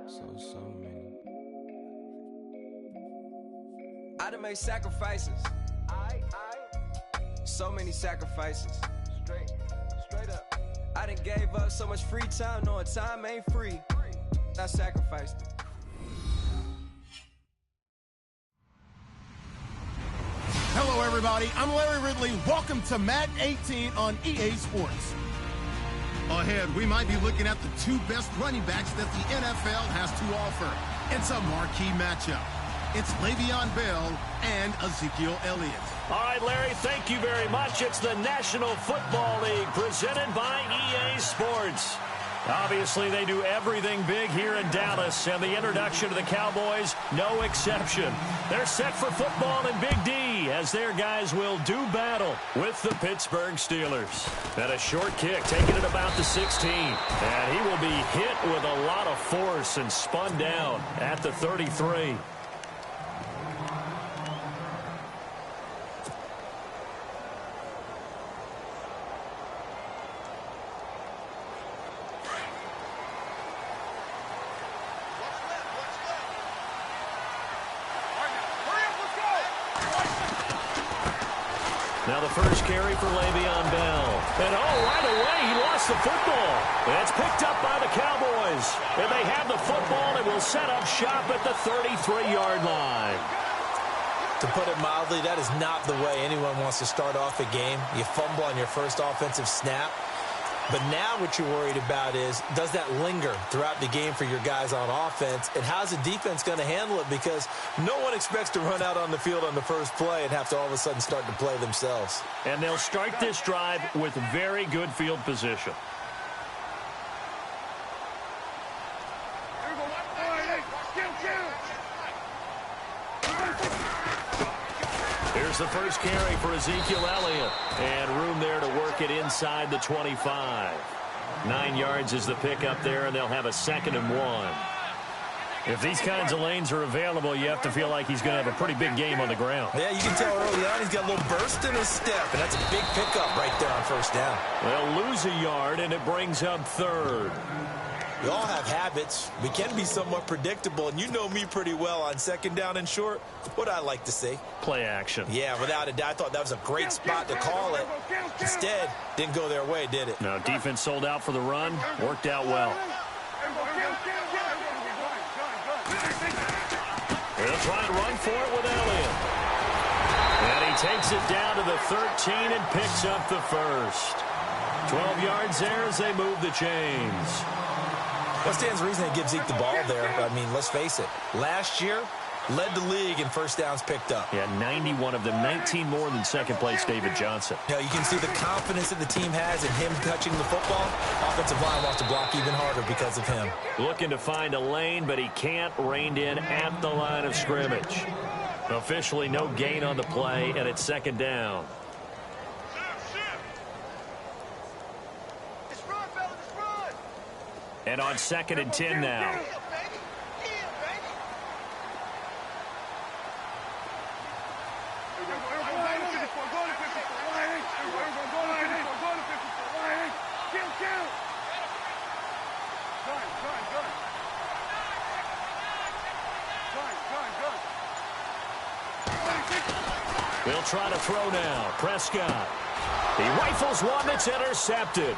So many. I done made sacrifices. So many sacrifices. Straight up. I done gave up so much free time, knowing time ain't free. I sacrificed it. Hello, everybody. I'm Larry Ridley. Welcome to Madden 18 on EA Sports. Ahead, we might be looking at the two best running backs that the NFL has to offer. It's a marquee matchup. It's Le'Veon Bell and Ezekiel Elliott. All right, Larry, thank you very much. It's the National Football League presented by EA Sports. Obviously, they do everything big here in Dallas, and the introduction to the Cowboys, no exception. They're set for football in Big D, as their guys will do battle with the Pittsburgh Steelers. And a short kick, taking it about the 16. And he will be hit with a lot of force and spun down at the 33. Now the first carry for Le'Veon Bell. And right away he lost the football. It's picked up by the Cowboys. And they have the football and will set up shop at the 33-yard line. To put it mildly, that is not the way anyone wants to start off a game. You fumble on your first offensive snap. But now what you're worried about is, does that linger throughout the game for your guys on offense? And how's the defense going to handle it? Because no one expects to run out on the field on the first play and have to all of a sudden start to play themselves. And they'll start this drive with very good field position. Here's the first carry for Ezekiel Elliott. And room there to work it inside the 25. 9 yards is the pickup there, and they'll have a 2nd and 1. If these kinds of lanes are available, you have to feel like he's going to have a pretty big game on the ground. Yeah, you can tell early on he's got a little burst in his step, and that's a big pickup right there on first down. They'll lose a yard, and it brings up 3rd. We all have habits. We can be somewhat predictable, and you know me pretty well on 2nd down and short. What I like to say? Play action. Yeah, without a doubt. I thought that was a great spot to call it. Instead, didn't go their way, did it? No, defense sold out for the run. Worked out well. They'll try and run for it with Elliott. And he takes it down to the 13 and picks up the first. 12 yards there as they move the chains. What stands to reason they give Zeke the ball there? I mean, let's face it. Last year, led the league in first downs picked up. Yeah, 91 of them, 19 more than second-place David Johnson. You know, you can see the confidence that the team has in him touching the football. Offensive line wants to block even harder because of him. Looking to find a lane, but he can't. Reined in at the line of scrimmage. Officially no gain on the play, and it's 2nd down. And on 2nd and 10 now. They'll try to throw now. Prescott. He rifles one that's intercepted.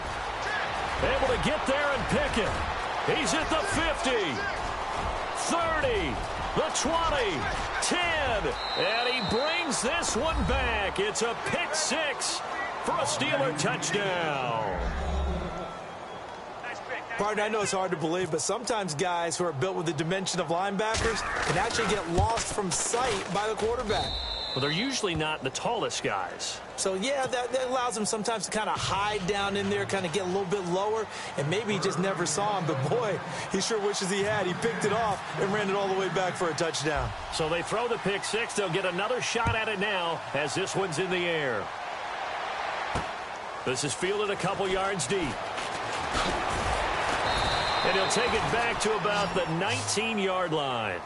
Able to get there and pick it. He's at the 50, 30, the 20, 10, and he brings this one back. It's a pick 6 for a Steeler touchdown. Partner, I know it's hard to believe, but sometimes guys who are built with the dimension of linebackers can actually get lost from sight by the quarterback. Well, they're usually not the tallest guys. So, yeah, that allows him sometimes to kind of hide down in there, kind of get a little bit lower, and maybe he just never saw him. But, boy, he sure wishes he had. He picked it off and ran it all the way back for a touchdown. So they throw the pick 6. They'll get another shot at it now as this one's in the air. This is fielded a couple yards deep. And he'll take it back to about the 19-yard line.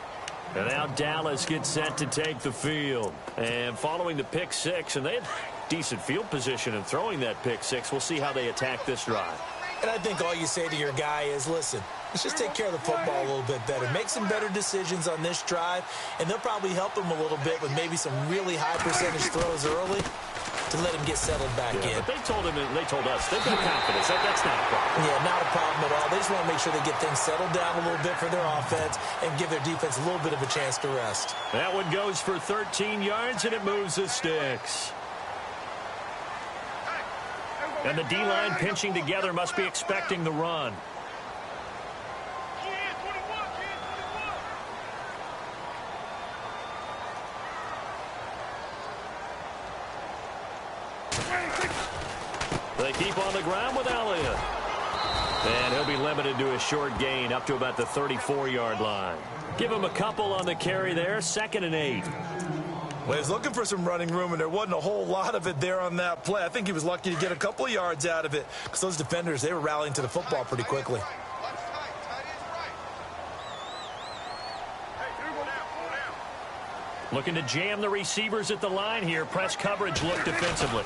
And now Dallas gets set to take the field. And following the pick 6, and they had decent field position in throwing that pick 6. We'll see how they attack this drive. And I think all you say to your guy is, listen, Let's just take care of the football a little bit better. Make some better decisions on this drive, and they'll probably help him a little bit with maybe some really high percentage throws early to let him get settled back in. But they told us, they've got confidence. That's not a problem. Yeah, not a problem at all. They just want to make sure they get things settled down a little bit for their offense and give their defense a little bit of a chance to rest. That one goes for 13 yards, and it moves the sticks. And the D-line pinching together must be expecting the run. They keep on the ground with Elliott. And he'll be limited to a short gain up to about the 34-yard line. Give him a couple on the carry there, 2nd and 8. Well, he was looking for some running room, and there wasn't a whole lot of it there on that play. I think he was lucky to get a couple of yards out of it because those defenders, they were rallying to the football pretty quickly. Looking to jam the receivers at the line here. Press coverage look defensively.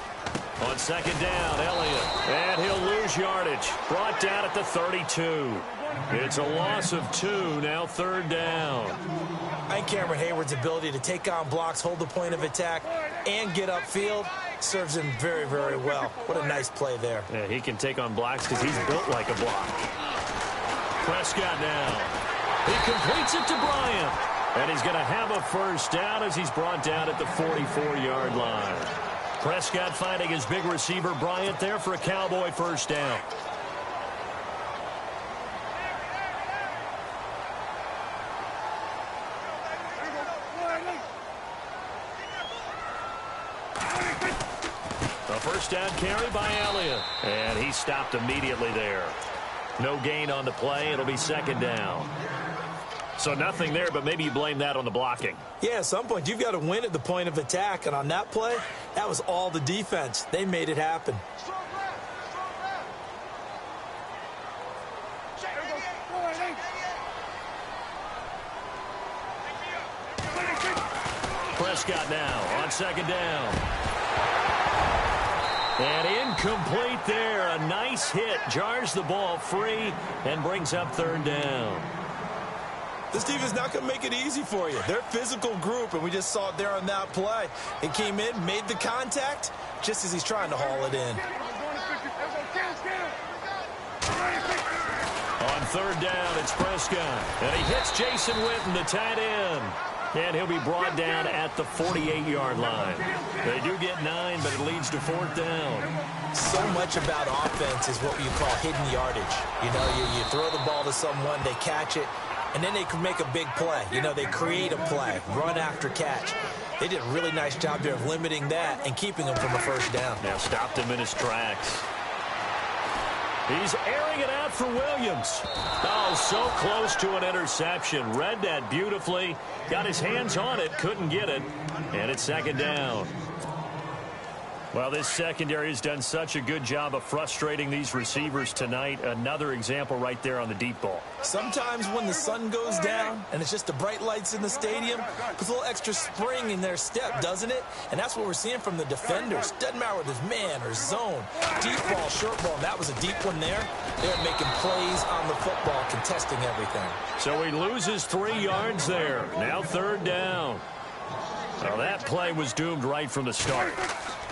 On 2nd down, Elliott. And he'll lose yardage. Brought down at the 32. It's a loss of 2, now 3rd down. I think Cameron Hayward's ability to take on blocks, hold the point of attack, and get upfield serves him very, very well. What a nice play there. Yeah, he can take on blocks because he's built like a block. Prescott now. He completes it to Bryant. And he's going to have a 1st down as he's brought down at the 44-yard line. Prescott finding his big receiver Bryant there for a Cowboy 1st down. A 1st down carry by Elliott. And he stopped immediately there. No gain on the play. It'll be 2nd down. So nothing there, but maybe you blame that on the blocking. Yeah, at some point, you've got to win at the point of attack. And on that play, that was all the defense. They made it happen. Prescott now on 2nd down. And incomplete there. A nice hit. Jars the ball free and brings up 3rd down. This defense is not going to make it easy for you. They're a physical group, and we just saw it there on that play. It came in, made the contact, just as he's trying to haul it in. On 3rd down, it's Prescott. And he hits Jason Witten, the tight end. And he'll be brought down at the 48-yard line. They do get 9, but it leads to 4th down. So much about offense is what you call hidden yardage. You know, you throw the ball to someone, they catch it, and then they can make a big play. You know, they create a play, run after catch. They did a really nice job there of limiting that and keeping him from a 1st down. Now stopped him in his tracks. He's airing it out for Williams. Oh, so close to an interception. Read that beautifully. Got his hands on it, couldn't get it. And it's 2nd down. Well, this secondary has done such a good job of frustrating these receivers tonight. Another example right there on the deep ball. Sometimes when the sun goes down and it's just the bright lights in the stadium, puts a little extra spring in their step, doesn't it? And that's what we're seeing from the defenders. Doesn't matter whether it's man or zone. Deep ball, short ball. That was a deep one there. They're making plays on the football, contesting everything. So he loses 3 yards there. Now 3rd down. Well, that play was doomed right from the start.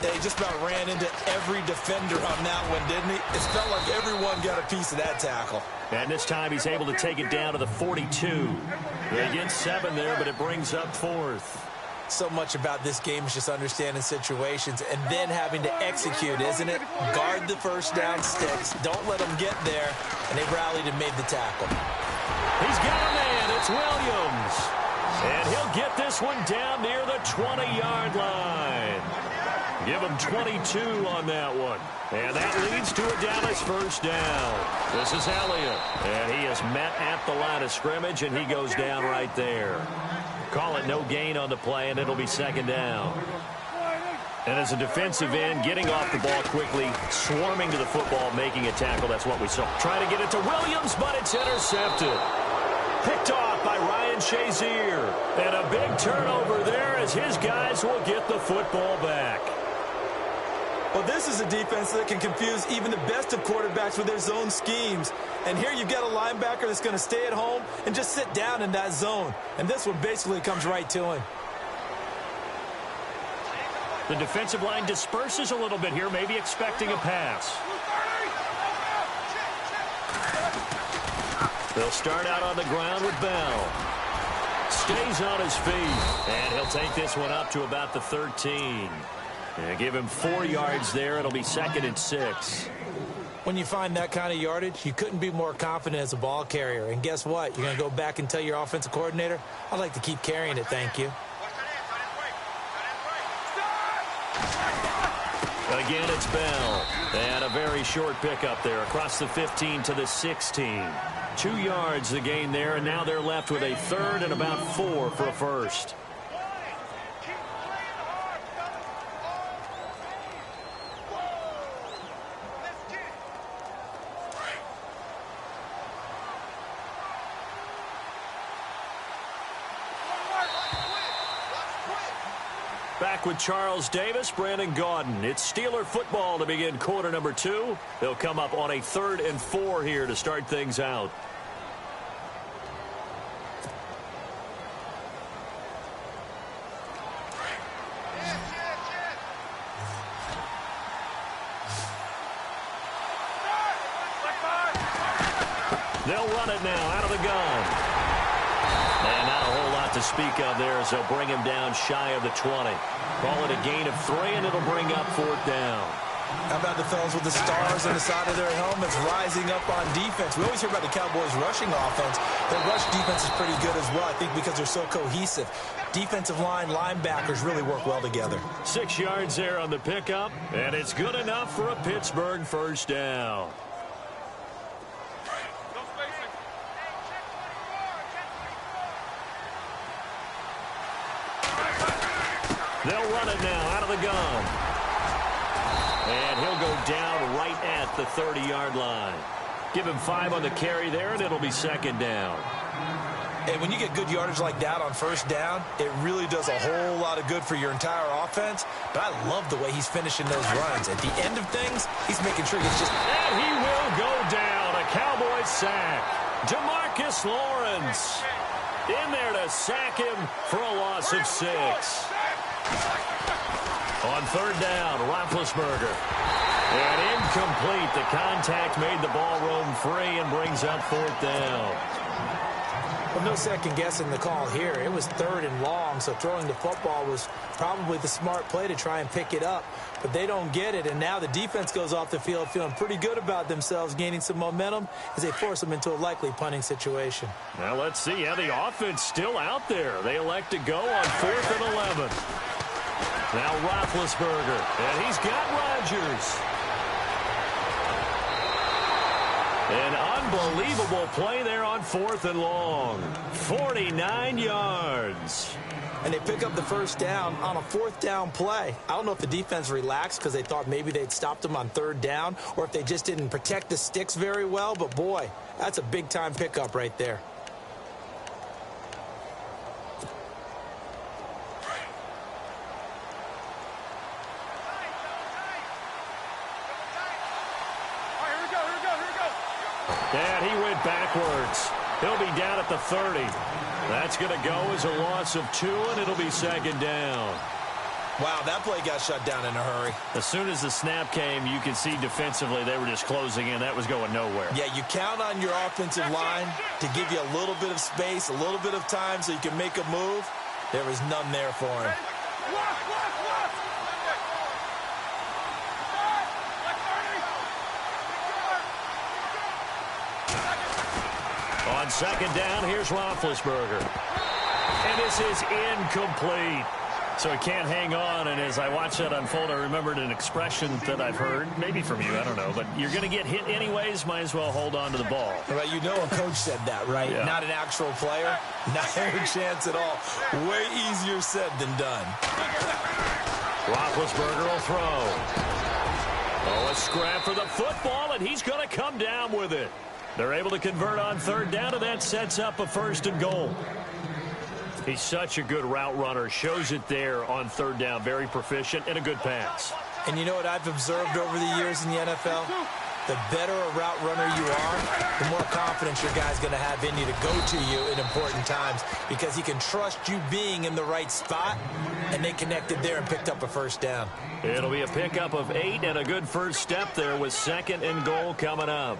They just about ran into every defender on that one, didn't he? It felt like everyone got a piece of that tackle. And this time he's able to take it down to the 42. They get 7 there, but it brings up 4th. So much about this game is just understanding situations and then having to execute, isn't it? Guard the 1st down sticks. Don't let them get there. And they rallied and made the tackle. He's got a man. It's Williams. And he'll get this one down near the 20-yard line. Give him 22 on that one. And that leads to a Dallas 1st down. This is Elliott. And he is met at the line of scrimmage, and he goes down right there. Call it no gain on the play, and it'll be 2nd down. And as a defensive end, getting off the ball quickly, swarming to the football, making a tackle, that's what we saw. Trying to get it to Williams, but it's intercepted. Picked off by Ryan Shazier. And a big turnover there as his guys will get the football back. Well, this is a defense that can confuse even the best of quarterbacks with their zone schemes. And here you've got a linebacker that's going to stay at home and just sit down in that zone. And this one basically comes right to him. The defensive line disperses a little bit here, maybe expecting a pass. They'll start out on the ground with Bell. Stays on his feet, and he'll take this one up to about the 13. And give him 4 yards there. It'll be 2nd and 6. When you find that kind of yardage, you couldn't be more confident as a ball carrier. And guess what? You're going to go back and tell your offensive coordinator, I'd like to keep carrying it, thank you. Again, it's Bell. And a very short pickup there across the 15 to the 16. 2 yards the gain there, and now they're left with a 3rd and about 4 for a first. Back with Charles Davis, Brandon Gaudin. It's Steeler football to begin quarter number 2. They'll come up on a 3rd and 4 here to start things out. They'll run it now out of the gun. And not a whole lot to speak of there as they'll bring him down shy of the 20. Call it a gain of 3, and it'll bring up 4th down. How about the fellas with the stars on the side of their helmets rising up on defense? We always hear about the Cowboys' rushing offense. Their rush defense is pretty good as well, I think, because they're so cohesive. Defensive line, linebackers really work well together. 6 yards there on the pickup, and it's good enough for a Pittsburgh first down. They'll run it now out of the gun. And he'll go down right at the 30-yard line. Give him 5 on the carry there, and it'll be 2nd down. And when you get good yardage like that on first down, it really does a whole lot of good for your entire offense. But I love the way he's finishing those runs. At the end of things, he's making sure he's just... And he will go down. A Cowboys sack. DeMarcus Lawrence in there to sack him for a loss of 6. On 3rd down, Roethlisberger. And incomplete. The contact made the ball roam free and brings up 4th down. Well, no second guessing the call here. It was 3rd and long, so throwing the football was probably the smart play to try and pick it up. But they don't get it, and now the defense goes off the field feeling pretty good about themselves, gaining some momentum as they force them into a likely punting situation. Now let's see. Yeah, the offense still out there. They elect to go on 4th and 11. Now Roethlisberger, and he's got Rodgers. An unbelievable play there on 4th and long. 49 yards. And they pick up the first down on a 4th down play. I don't know if the defense relaxed because they thought maybe they'd stopped them on 3rd down or if they just didn't protect the sticks very well. But, boy, that's a big-time pickup right there. And he went backwards. He'll be down at the 30. That's going to go as a loss of 2, and it'll be 2nd down. Wow, that play got shut down in a hurry. As soon as the snap came, you could see defensively they were just closing in. That was going nowhere. Yeah, you count on your offensive line to give you a little bit of space, a little bit of time so you can make a move. There was none there for him. On 2nd down, here's Roethlisberger. And this is incomplete. So he can't hang on, and as I watched that unfold, I remembered an expression that I've heard, maybe from you, I don't know, but you're going to get hit anyways, might as well hold on to the ball. Right, you know a coach said that, right? Yeah. Not an actual player, not a chance at all. Way easier said than done. Roethlisberger will throw. Oh, a scrap for the football, and he's going to come down with it. They're able to convert on 3rd down, and that sets up a 1st and goal. He's such a good route runner. Shows it there on 3rd down. Very proficient and a good pass. And you know what I've observed over the years in the NFL? The better a route runner you are, the more confidence your guy's going to have in you to go to you in important times because he can trust you being in the right spot, and they connected there and picked up a first down. It'll be a pickup of 8 and a good first step there with 2nd and goal coming up.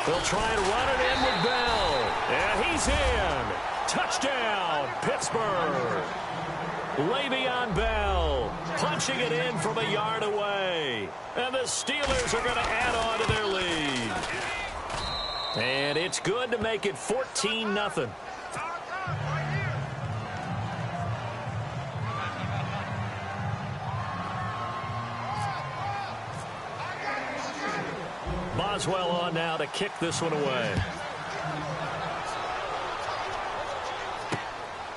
They'll try and run it in with Bell. And he's in. Touchdown, Pittsburgh. Le'Veon Bell punching it in from a yard away. And the Steelers are going to add on to their lead. And it's good to make it 14-0. Boswell on now to kick this one away.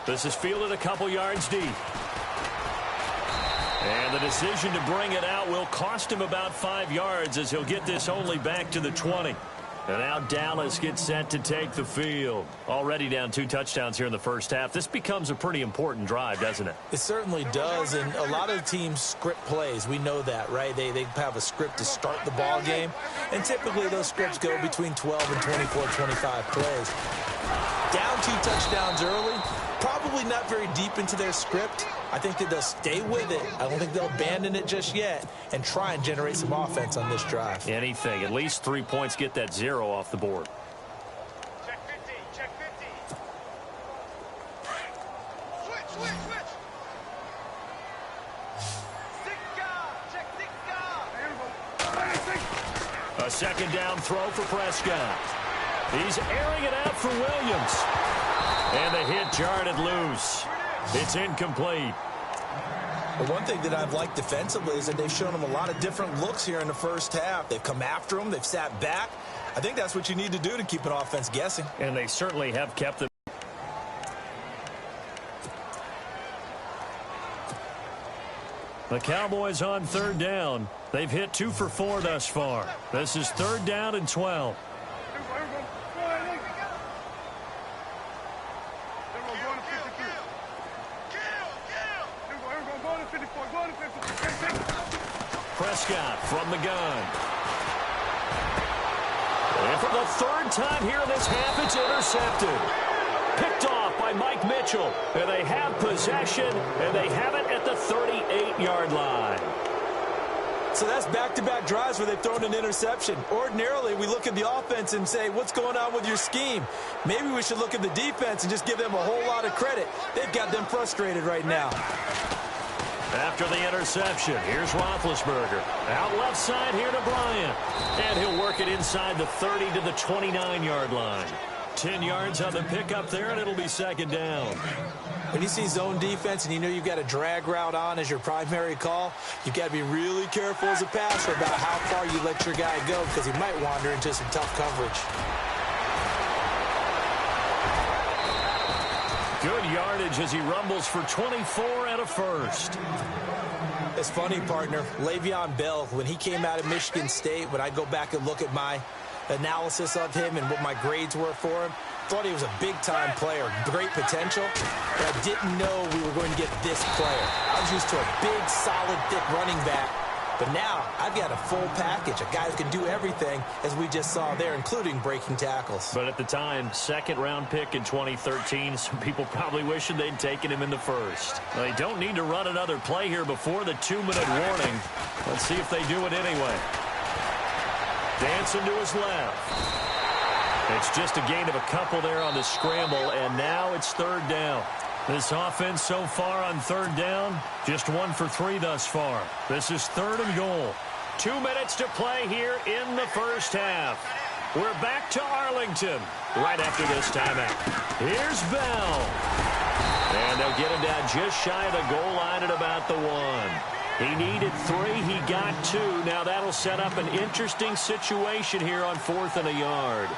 This is fielded a couple yards deep. And the decision to bring it out will cost him about 5 yards as he'll get this only back to the 20. And now Dallas gets set to take the field. Already down 2 touchdowns here in the first half. This becomes a pretty important drive, doesn't it? It certainly does, and a lot of teams script plays. We know that, right? They have a script to start the ball game, and typically those scripts go between 12 and 24, 25 plays. Down 2 touchdowns early, probably not very deep into their script. I think that they'll stay with it. I don't think they'll abandon it just yet and try and generate some offense on this drive. Anything. At least 3 points, get that 0 off the board. Check 50. Check 50. Switch. A 2nd down throw for Prescott. He's airing it out for Williams. And the hit jarred it loose. It's incomplete. But one thing that I've liked defensively is that they've shown him a lot of different looks here in the first half. They've come after him. They've sat back. I think that's what you need to do to keep an offense guessing. And they certainly have kept them. The Cowboys on 3rd down. They've hit 2 for 4 thus far. This is 3rd down and 12. Prescott from the gun. And for the 3rd time here in this half, it's intercepted. Picked off by Mike Mitchell. And they have possession, and they have it at the 38-yard line. So that's back-to-back drives where they've thrown an interception. Ordinarily, we look at the offense and say, what's going on with your scheme? Maybe we should look at the defense and just give them a whole lot of credit. They've got them frustrated right now. After the interception, here's Roethlisberger. Out left side here to Bryant. And he'll work it inside the 30 to the 29-yard line. 10 yards on the pickup there, and it'll be 2nd down. When you see zone defense and you know you've got a drag route on as your primary call, you've got to be really careful as a passer about how far you let your guy go because he might wander into some tough coverage. Good yardage as he rumbles for 24 and a first. It's funny, partner. Le'Veon Bell, when he came out of Michigan State, when I go back and look at my analysis of him and what my grades were for him, thought he was a big-time player, great potential, but I didn't know we were going to get this player. I was used to a big, solid, thick running back, but now I've got a full package, a guy who can do everything, as we just saw there, including breaking tackles. But at the time, 2nd-round pick in 2013, some people probably wishing they'd taken him in the 1st. They don't need to run another play here before the 2-minute warning. Let's see if they do it anyway. Dancing to his left. It's just a gain of a couple there on the scramble, and now it's 3rd down. This offense so far on 3rd down, just 1 for 3 thus far. This is 3rd and goal. 2 minutes to play here in the first half. We're back to Arlington right after this timeout. Here's Bell. And they'll get him down just shy of the goal line at about the 1. He needed 3. He got 2. Now that'll set up an interesting situation here on 4th and a yard.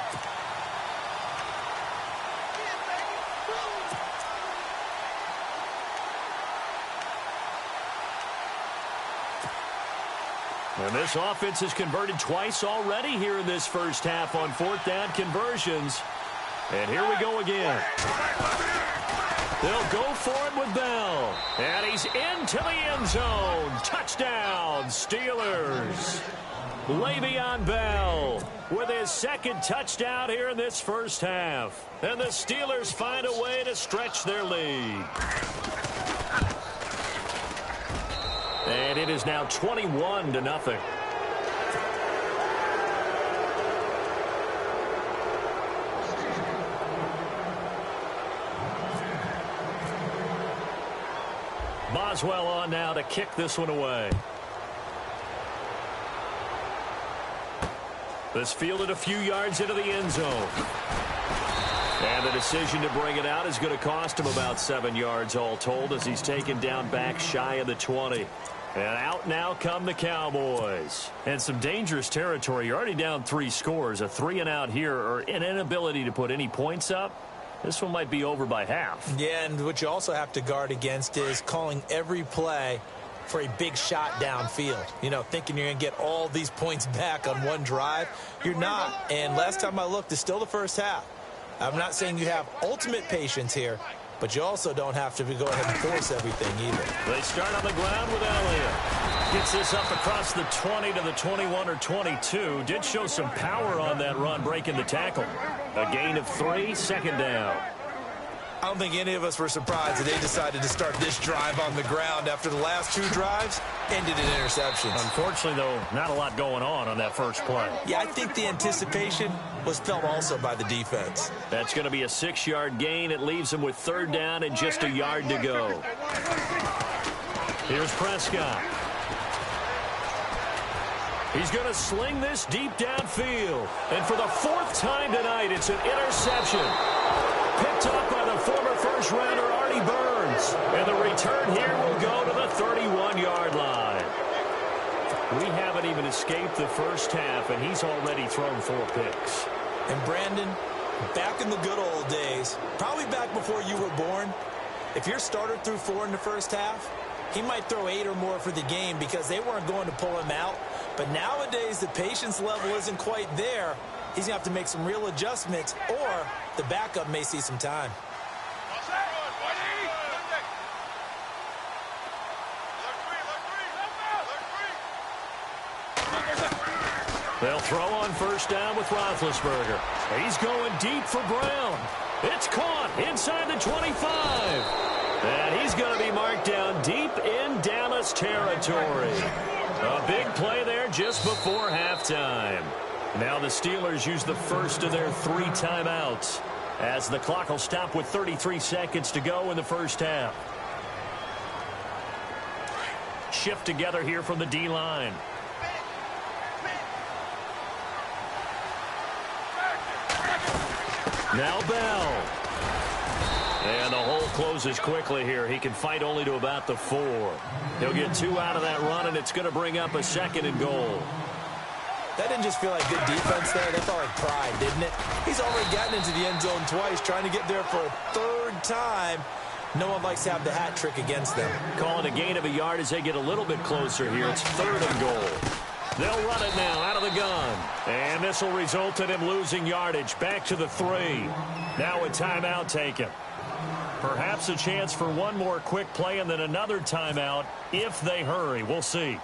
And this offense has converted twice already here in this first half on fourth down conversions. And here we go again. They'll go for it with Bell. And he's into the end zone. Touchdown, Steelers. Le'Veon Bell with his second touchdown here in this first half. And the Steelers find a way to stretch their lead. And it is now 21-0. Boswell on now to kick this one away. This fielded a few yards into the end zone. And the decision to bring it out is going to cost him about 7 yards all told as he's taken down back shy of the 20. And out now come the Cowboys. And some dangerous territory. You're already down 3 scores. A 3-and-out here or an inability to put any points up. This one might be over by half. Yeah, and what you also have to guard against is calling every play for a big shot downfield. You know, thinking you're going to get all these points back on one drive. You're not. And last time I looked, it's still the first half. I'm not saying you have ultimate patience here, but you also don't have to go ahead and force everything either. They start on the ground with Elliott. Gets this up across the 20 to the 21 or 22. Did show some power on that run, breaking the tackle. A gain of 3, second down. I don't think any of us were surprised that they decided to start this drive on the ground after the last 2 drives ended in interceptions. Unfortunately, though, not a lot going on that first play. Yeah, I think the anticipation was felt also by the defense. That's going to be a 6-yard gain. It leaves them with third down and just a yard to go. Here's Prescott. He's going to sling this deep downfield. And for the 4th time tonight, it's an interception. Picked up by the former first-rounder Artie Burns. And the return here will go to the 31-yard line. We haven't even escaped the first half, and he's already thrown 4 picks. And Brandon, back in the good old days, probably back before you were born, if your starter threw 4 in the first half, he might throw 8 or more for the game because they weren't going to pull him out. But nowadays, the patience level isn't quite there. He's going to have to make some real adjustments, or the backup may see some time. They'll throw on first down with Roethlisberger. He's going deep for Brown. It's caught inside the 25. And he's going to be marked down deep in Dallas territory. A big play there just before halftime. Now the Steelers use the first of their 3 timeouts as the clock will stop with 33 seconds to go in the first half. Shift together here from the D-line. Now Bell. And the hole closes quickly here. He can fight only to about the 4. He'll get 2 out of that run, and it's going to bring up a 2nd and goal. That didn't just feel like good defense there. That felt like pride, didn't it? He's already gotten into the end zone twice, trying to get there for a 3rd time. No one likes to have the hat trick against them. Calling a gain of a yard as they get a little bit closer here. It's 3rd and goal. They'll run it now out of the gun. And this will result in him losing yardage. Back to the 3. Now a timeout taken. Perhaps a chance for one more quick play and then another timeout if they hurry. We'll see.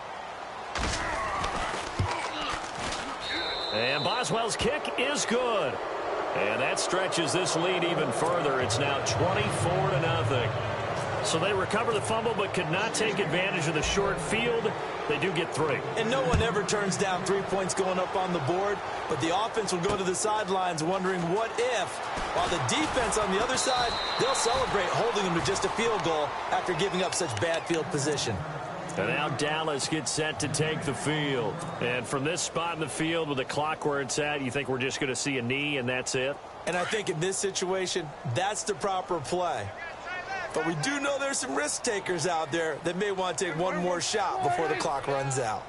And Boswell's kick is good. And that stretches this lead even further. It's now 24-0. So they recover the fumble but could not take advantage of the short field. They do get 3. And no one ever turns down 3 points going up on the board, but the offense will go to the sidelines wondering what if, while the defense on the other side, they'll celebrate holding them to just a field goal after giving up such bad field position. And now Dallas gets set to take the field. And from this spot in the field with the clock where it's at, you think we're just going to see a knee and that's it? And I think in this situation, that's the proper play. But we do know there's some risk takers out there that may want to take one more shot before the clock runs out.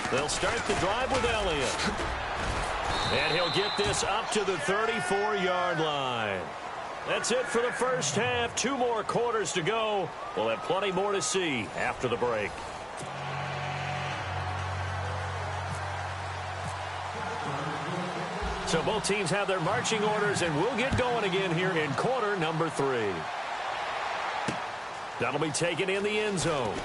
They'll start the drive with Elliott. And he'll get this up to the 34-yard line. That's it for the first half. 2 more quarters to go. We'll have plenty more to see after the break. So both teams have their marching orders, and we'll get going again here in quarter number 3. That'll be taken in the end zone.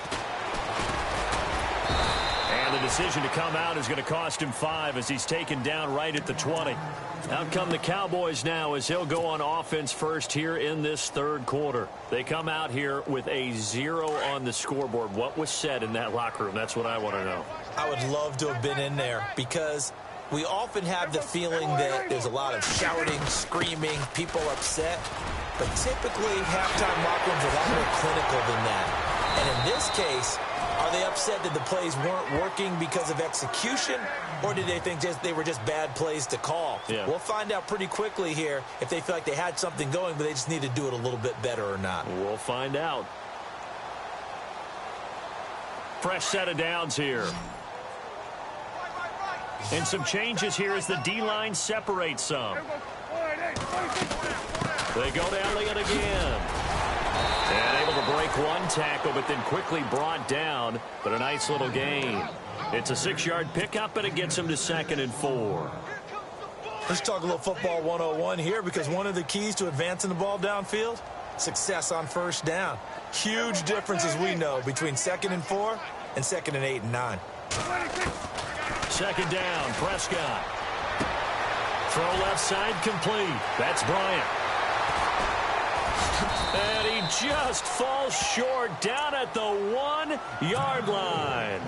And the decision to come out is going to cost him 5 as he's taken down right at the 20. Out come the Cowboys now as he'll go on offense first here in this third quarter. They come out here with a 0 on the scoreboard. What was said in that locker room? That's what I want to know. I would love to have been in there because we often have the feeling that there's a lot of shouting, screaming, people upset. But typically, halftime locker rooms are a lot more clinical than that. And in this case, are they upset that the plays weren't working because of execution, or did they think they were just bad plays to call? Yeah. We'll find out pretty quickly here if they feel like they had something going, but they just need to do it a little bit better or not. We'll find out. Fresh set of downs here. And some changes here as the D-line separates some. They go to Elliott again. And able to break one tackle, but then quickly brought down. But a nice little gain. It's a 6-yard pickup, and it gets him to 2nd and 4. Let's talk a little football 101 here, because one of the keys to advancing the ball downfield, success on first down. Huge difference, as we know, between 2nd and 4 and 2nd and 8 and 9. 2nd down, Prescott. Throw left side complete. That's Bryant. And he just falls short down at the 1-yard line.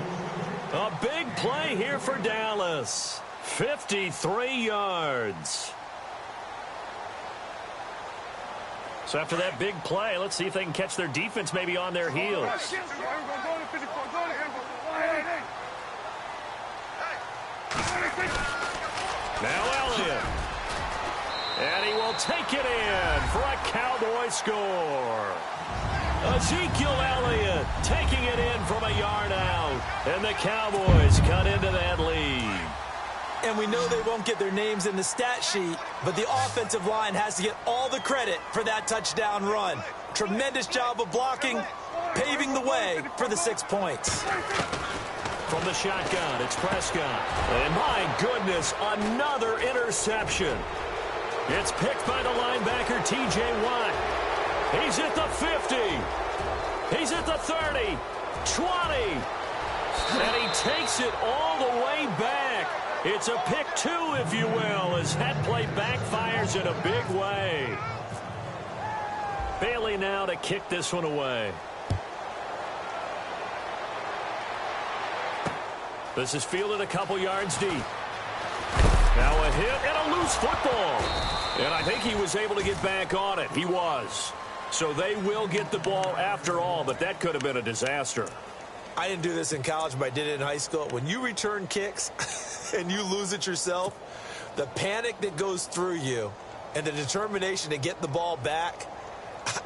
A big play here for Dallas. 53 yards. So after that big play, let's see if they can catch their defense maybe on their heels. Now Elliott. And he will take it in for a Cowboy score. Ezekiel Elliott taking it in from a yard out. And the Cowboys cut into that lead. And we know they won't get their names in the stat sheet, but the offensive line has to get all the credit for that touchdown run. Tremendous job of blocking, paving the way for the 6 points. From the shotgun, it's Prescott. And my goodness, another interception. It's picked by the linebacker, T.J. Watt. He's at the 50. He's at the 30, 20. And he takes it all the way back. It's a pick 2, if you will, as that play backfires in a big way. Bailey now to kick this one away. This is fielded a couple yards deep. Now a hit and a loose football. And I think he was able to get back on it. He was. So they will get the ball after all, but that could have been a disaster. I didn't do this in college, but I did it in high school. When you return kicks and you lose it yourself, the panic that goes through you and the determination to get the ball back,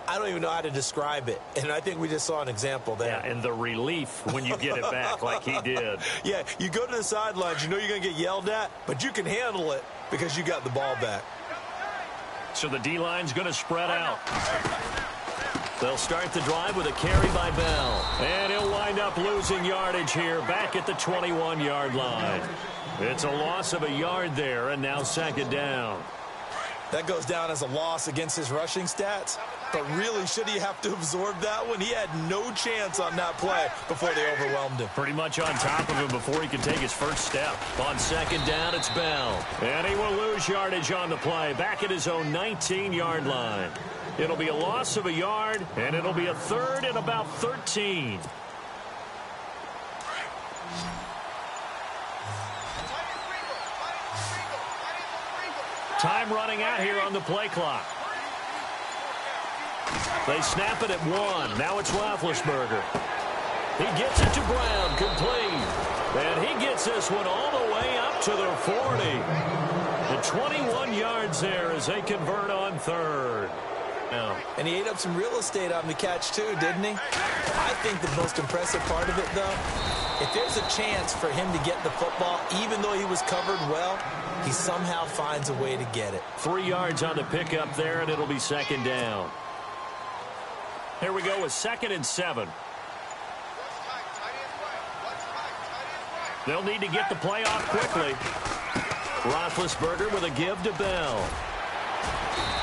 I don't even know how to describe it. And I think we just saw an example there. Yeah, and the relief when you get it back like he did. Yeah, you go to the sidelines, you know you're going to get yelled at, but you can handle it because you got the ball back. So the D-line's going to spread out. They'll start the drive with a carry by Bell. And he'll wind up losing yardage here back at the 21-yard line. It's a loss of a yard there, and now 2nd down. That goes down as a loss against his rushing stats. But really, should he have to absorb that one? He had no chance on that play before they overwhelmed him. Pretty much on top of him before he could take his first step. On 2nd down, it's Bell. And he will lose yardage on the play back at his own 19-yard line. It'll be a loss of a yard, and it'll be a 3rd and about 13. Time running out here on the play clock. They snap it at 1. Now it's Roethlisberger. He gets it to Brown, complete. And he gets this one all the way up to the 40. The 21 yards there as they convert on 3rd. Now, and he ate up some real estate on the catch, too, didn't he? I think the most impressive part of it, though, if there's a chance for him to get the football, even though he was covered well, he somehow finds a way to get it. 3 yards on the pickup there, and it'll be 2nd down. Here we go with 2nd and 7. They'll need to get the play off quickly. Roethlisberger with a give to Bell.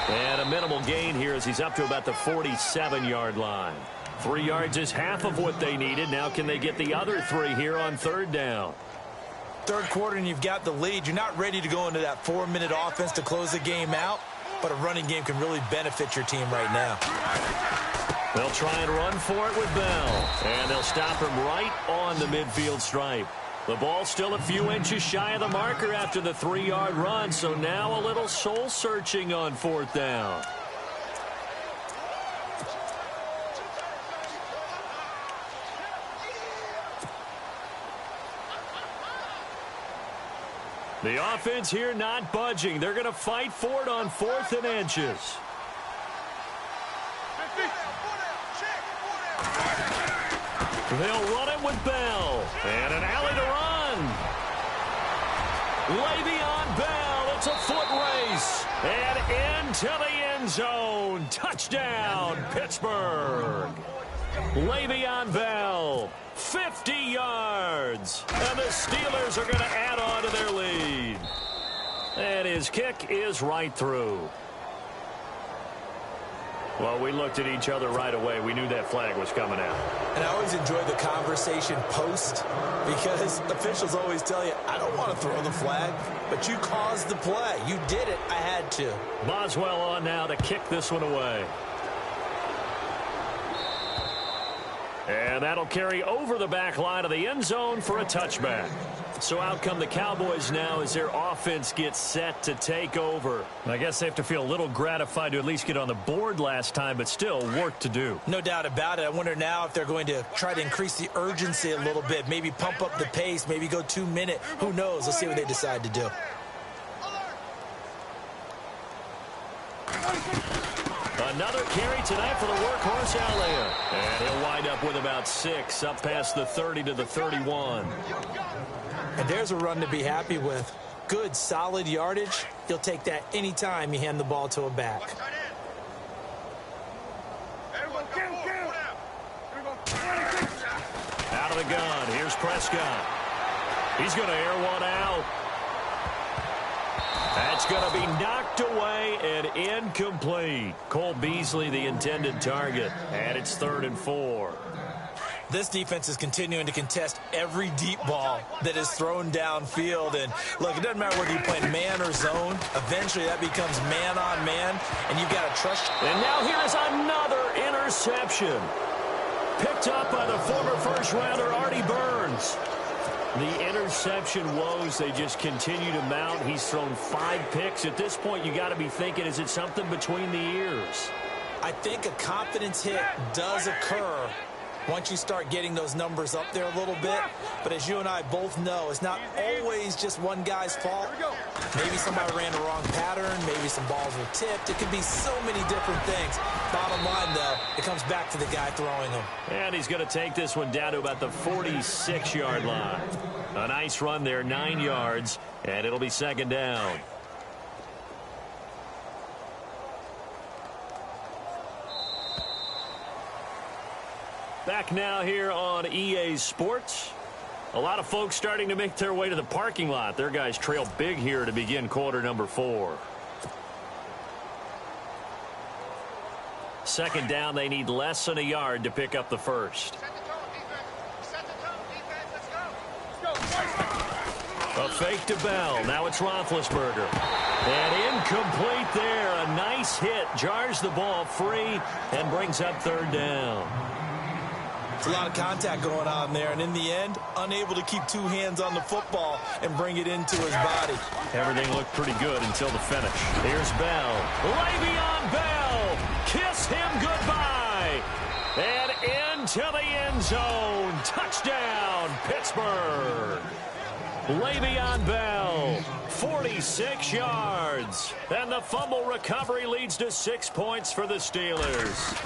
And a minimal gain here as he's up to about the 47-yard line. 3 yards is half of what they needed. Now can they get the other 3 here on third down? Third quarter and you've got the lead. You're not ready to go into that 4-minute offense to close the game out, but a running game can really benefit your team right now. They'll try and run for it with Bell, and they'll stop him right on the midfield stripe. The ball's still a few inches shy of the marker after the 3-yard run, so now a little soul-searching on fourth down. The offense here not budging. They're going to fight for it on 4th and inches. They'll run it with Bell. And an alley to run. Le'Veon Bell. It's a foot race. And into the end zone. Touchdown, Pittsburgh. Le'Veon Bell. 50 yards. And the Steelers are going to add on to their lead. And his kick is right through. Well, we looked at each other right away. We knew that flag was coming out. And I always enjoy the conversation post because officials always tell you, I don't want to throw the flag, but you caused the play. You did it. I had to. Boswell on now to kick this one away. And that'll carry over the back line of the end zone for a touchback. So out come the Cowboys now as their offense gets set to take over. I guess they have to feel a little gratified to at least get on the board last time, but still work to do. No doubt about it. I wonder now if they're going to try to increase the urgency a little bit, maybe pump up the pace, maybe go 2-minute. Who knows? Let's see what they decide to do. Another carry tonight for the workhorse Elliott. And he'll wind up with about 6 up past the 30 to the 31. And there's a run to be happy with. Good, solid yardage. You'll take that anytime you hand the ball to a back. Out of the gun. Here's Prescott. He's going to air one out. That's going to be knocked away and incomplete. Cole Beasley, the intended target. And it's 3rd and 4. This defense is continuing to contest every deep ball that is thrown downfield. And, look, it doesn't matter whether you play man or zone. Eventually, that becomes man on man, and you've got to trust. And now here's another interception. Picked up by the former first-rounder Artie Burns. The interception woes, they just continue to mount. He's thrown 5 picks. At this point, you got to be thinking, is it something between the ears? I think a confidence hit does occur once you start getting those numbers up there a little bit. But as you and I both know, it's not always just one guy's fault. Maybe somebody ran the wrong pattern. Maybe some balls were tipped. It could be so many different things. Bottom line, though, it comes back to the guy throwing them. And he's going to take this one down to about the 46-yard line. A nice run there, 9 yards, and it'll be 2nd down. Back now here on EA Sports. A lot of folks starting to make their way to the parking lot. Their guys trail big here to begin quarter number 4. 2nd down, they need less than a yard to pick up the first. A fake to Bell. Now it's Roethlisberger. And incomplete there. A nice hit. Jars the ball free and brings up 3rd down. It's a lot of contact going on there, and in the end, unable to keep 2 hands on the football and bring it into his body. Everything looked pretty good until the finish. Here's Bell. Le'Veon Bell. Kiss him goodbye. And into the end zone. Touchdown, Pittsburgh. Le'Veon Bell, 46 yards. And the fumble recovery leads to 6 points for the Steelers.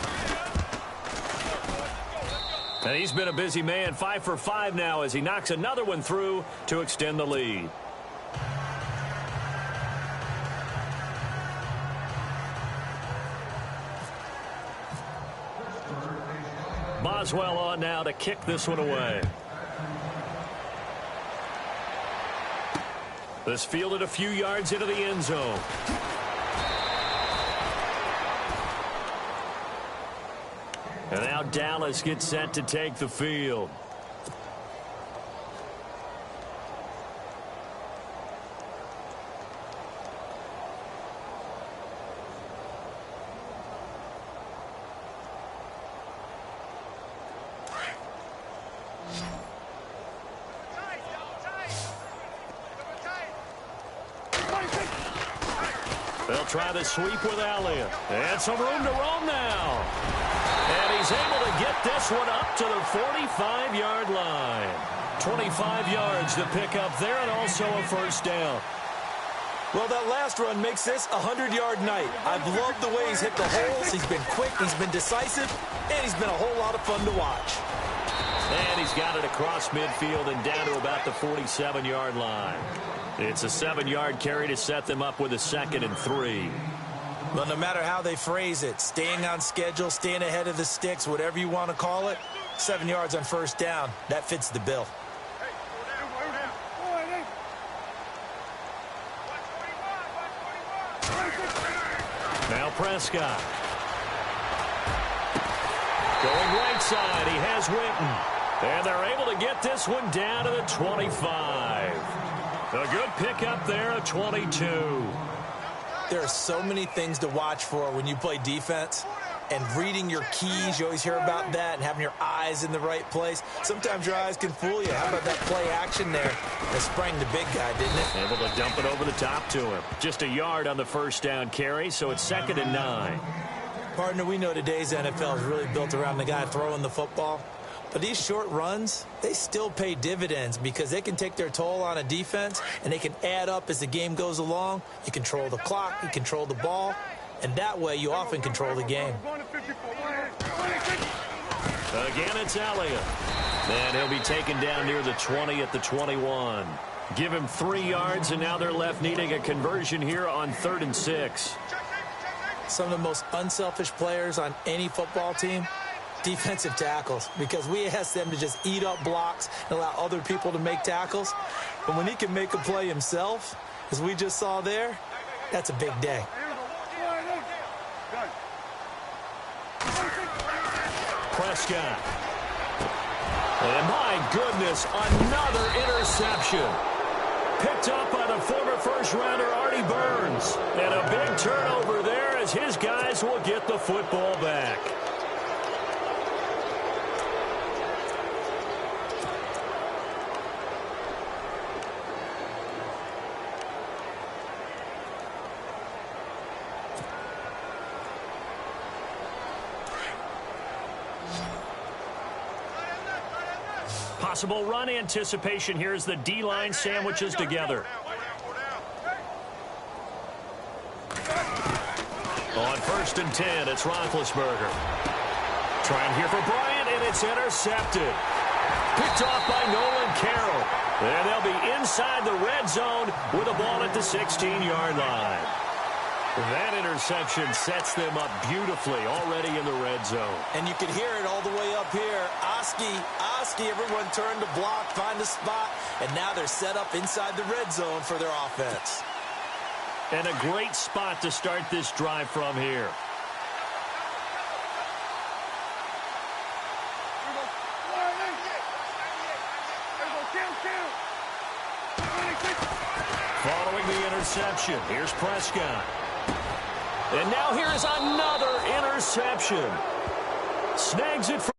And he's been a busy man, 5 for 5 now as he knocks another one through to extend the lead. Boswell on now to kick this one away. This fielded a few yards into the end zone. And now Dallas gets set to take the field. They'll try the sweep with Elliott. And some room to roam now. And he's able to get this one up to the 45-yard line. 25 yards to pick up there, and also a first down. Well, that last run makes this a 100-yard night. I've loved the way he's hit the holes. He's been quick, he's been decisive, and he's been a whole lot of fun to watch. And he's got it across midfield and down to about the 47-yard line. It's a 7-yard carry to set them up with a 2nd and 3. Well, no matter how they phrase it, staying on schedule, staying ahead of the sticks, whatever you want to call it, 7 yards on first down, that fits the bill. Now Prescott. Going right side, he has Witten. And they're able to get this one down to the 25. A good pickup there at 22. There are so many things to watch for when you play defense. And reading your keys, you always hear about that, and having your eyes in the right place. Sometimes your eyes can fool you. How about that play action there? That sprang the big guy, didn't it? Able to dump it over the top to him. Just a yard on the first down carry, so it's 2nd and 9. Partner, we know today's NFL is really built around the guy throwing the football. But these short runs, they still pay dividends because they can take their toll on a defense, and they can add up as the game goes along. You control the clock, you control the ball, and that way you often control the game. Again, it's Elliott. And he'll be taken down near the 20 at the 21. Give him 3 yards, and now they're left needing a conversion here on 3rd and 6. Some of the most unselfish players on any football team, defensive tackles, because we ask them to just eat up blocks and allow other people to make tackles. But when he can make a play himself, as we just saw there, that's a big day. Prescott. And my goodness, another interception. Picked up by the former first-rounder Artie Burns. And a big turnover there as his guys will get the football back. Possible run anticipation here as the D-line sandwiches together. On 1st and 10, it's Roethlisberger. Trying here for Bryant, and it's intercepted. Picked off by Nolan Carroll. And they'll be inside the red zone with the ball at the 16-yard line. That interception sets them up beautifully already in the red zone. And you can hear it all the way up here. Oski, everyone turned to block, find a spot, and now they're set up inside the red zone for their offense. And a great spot to start this drive from here. Following the interception, here's Prescott. And now here's another interception. Snags it from